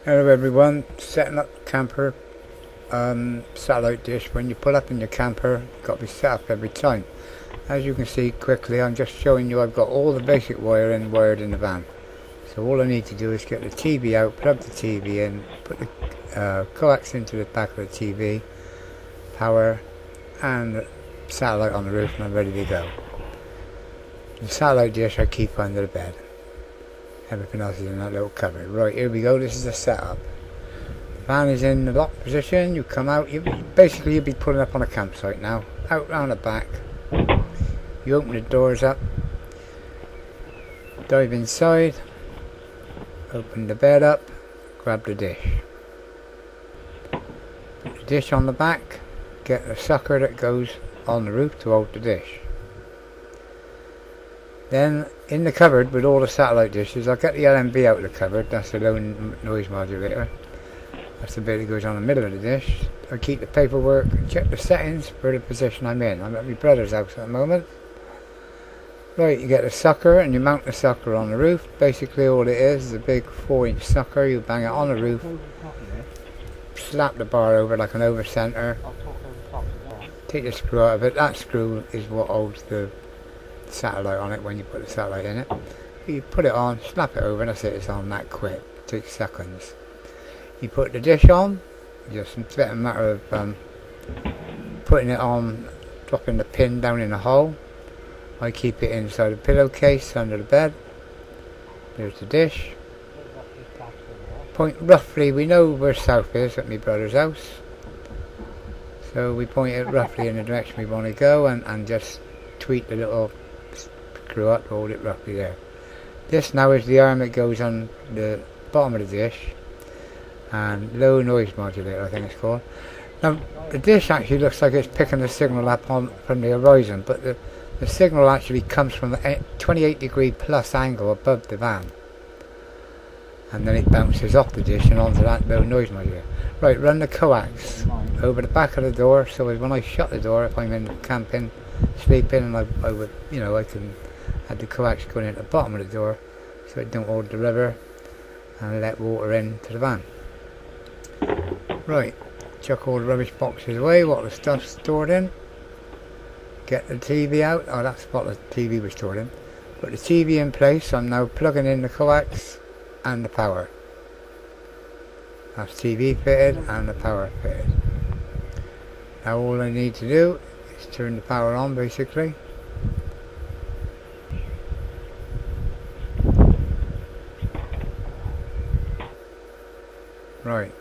Hello everyone, setting up the camper satellite dish. When you pull up in your camper, it's got to be set up every time. As you can see quickly, I'm just showing you I've got all the basic wiring wired in the van. So all I need to do is get the TV out, plug the TV in, put the coax into the back of the TV, power and the satellite on the roof, and I'm ready to go. The satellite dish I keep under the bed. Everything else is in that little cupboard. Right, here we go. This is the setup. The van is in the lock position. You come out. Basically, you'll be pulling up on a campsite now. Out round the back. You open the doors up. Dive inside. Open the bed up. Grab the dish. Put the dish on the back. Get the sucker that goes on the roof to hold the dish. Then in the cupboard with all the satellite dishes, I'll get the LMB out of the cupboard. That's the low noise modulator. That's the bit that goes on the middle of the dish. I keep the paperwork and check the settings for the position I'm in. I'm at my brother's house at the moment. Right, you get the sucker and you mount the sucker on the roof. Basically all it is a big 4-inch sucker. You bang it on the roof, slap the bar over like an over center, take the screw out of it. That screw is what holds the satellite on it when you put the satellite in it. You put it on, slap it over, and that's it. It's on that quick. It takes seconds. You put the dish on, just it's a matter of putting it on, dropping the pin down in the hole. I keep it inside a pillowcase under the bed. There's the dish. Point roughly, we know where south is at my brother's house, so we point it roughly in the direction we want to go, and just tweak the little screw up, hold it roughly there. This now is the arm that goes on the bottom of the dish, and low noise modulator I think it's called. Now the dish actually looks like it's picking the signal up from the horizon, but the signal actually comes from the 28-degree plus angle above the van, and then it bounces off the dish and onto that low noise modulator. Right, run the coax over the back of the door, so when I shut the door, if I'm in camping, sleeping, and I would, I can have the coax going in at the bottom of the door so it don't hold the rubber and let water in to the van. Right, chuck all the rubbish boxes away, what the stuff's stored in. Get the TV out. Oh, that's what the TV was stored in. Put the TV in place. I'm now plugging in the coax and the power. That's TV fitted and the power fitted. Now all I need to do is turn the power on, basically. Right,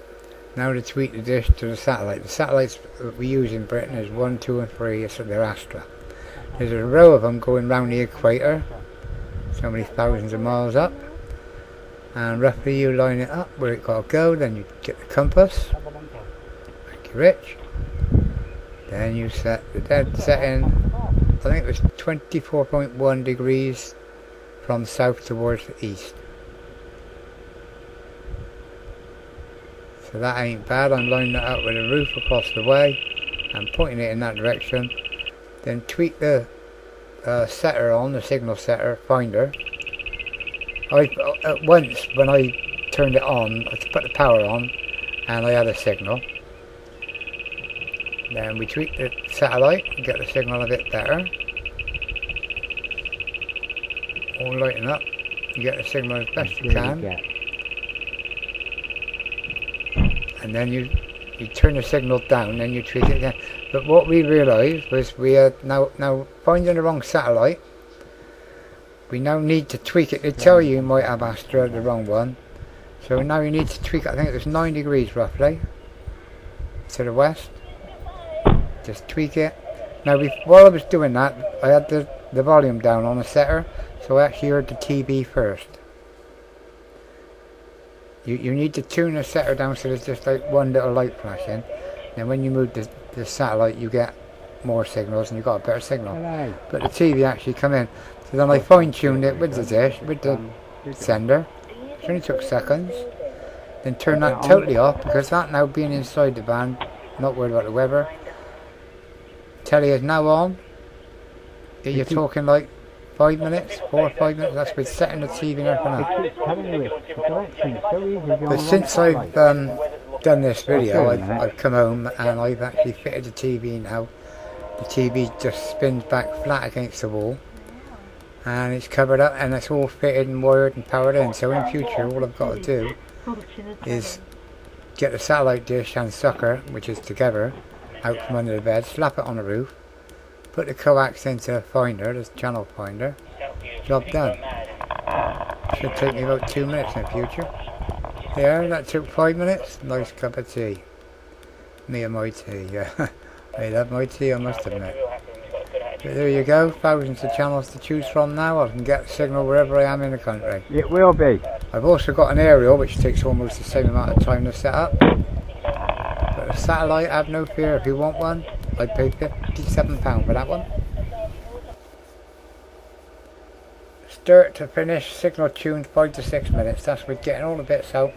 now to tweak the dish to the satellite. The satellites that we use in Britain is 1, 2 and 3, so they're Astra. There's a row of them going round the equator, so many thousands of miles up, and roughly you line it up where it got to go. Then you get the compass. Thank you, Rich. Then you set the dead setting. I think it was 24.1 degrees from south towards the east. So that ain't bad. I'm lining it up with a roof across the way and pointing it in that direction. Then tweak the setter on, the signal setter finder. At once when I turned it on, I put the power on and I had a signal. Then we tweak the satellite and get the signal a bit better. All lighten up, you get the signal as best you can. And then you turn the signal down, then you tweak it again. But what we realised was we are now finding the wrong satellite. We now need to tweak it. They tell you might have Astra, the wrong one. So now you need to tweak it. I think it was 9 degrees roughly to the west. Just tweak it. Now while I was doing that, I had the volume down on the setter, so I actually heard the TV first. You need to tune the setter down so there's just like one little light flashing. And when you move the satellite, you get more signals and you've got a better signal. Hello. But the TV actually come in. So then I fine-tuned it with the dish, with the sender. It only took seconds. Then turn that totally off, because that now being inside the van, not worried about the weather. Telly is now on. You're talking like 5 minutes, 4 or 5 minutes. That's with setting the TV up and up. It keeps telling you it's the direction. It's so easy if you're But on since the wrong I've satellite. done this video, Okay, I've come home and I've actually fitted the TV now. The TV just spins back flat against the wall, and it's covered up and it's all fitted and wired and powered in. So in future, all I've got to do is get the satellite dish and sucker, which is together, out from under the bed, slap it on the roof, put the coax into a finder, this channel finder, job done. Should take me about 2 minutes in the future. There, that took 5 minutes. Nice cup of tea. Me and my tea, yeah. I love my tea, I must admit. But there you go, thousands of channels to choose from now. I can get a signal wherever I am in the country. It will be. I've also got an aerial which takes almost the same amount of time to set up. But a satellite, have no fear. If you want one, I'd pay £57 for that one. Start to finish, signal tuned 5 to 6 minutes. That's with getting all the bits out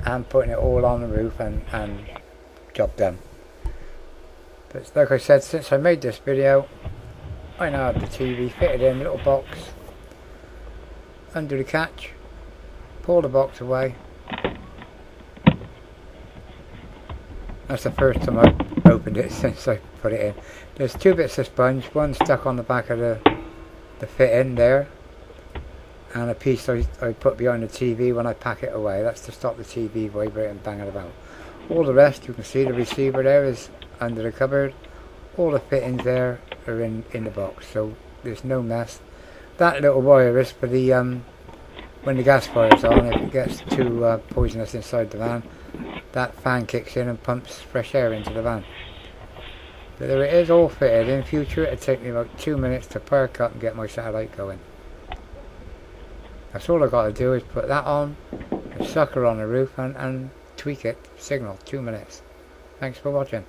and putting it all on the roof and job done. But like I said, since I made this video, I now have the TV fitted in a little box under the catch. Pull the box away. That's the first time I've opened it since I put it in. There's 2 bits of sponge, one stuck on the back of the fit-in there, and a piece I put behind the TV when I pack it away. That's to stop the TV vibrating and banging about. All the rest, you can see the receiver there is under the cupboard. All the fittings there are in the box, so there's no mess. That little wire is for the when the gas fire's on. If it gets too poisonous inside the van, that fan kicks in and pumps fresh air into the van. But there it is, all fitted. In future it'll take me about 2 minutes to perk up and get my satellite going. That's all I've got to do is put that on, the sucker on the roof, and tweak it. Signal, 2 minutes. Thanks for watching.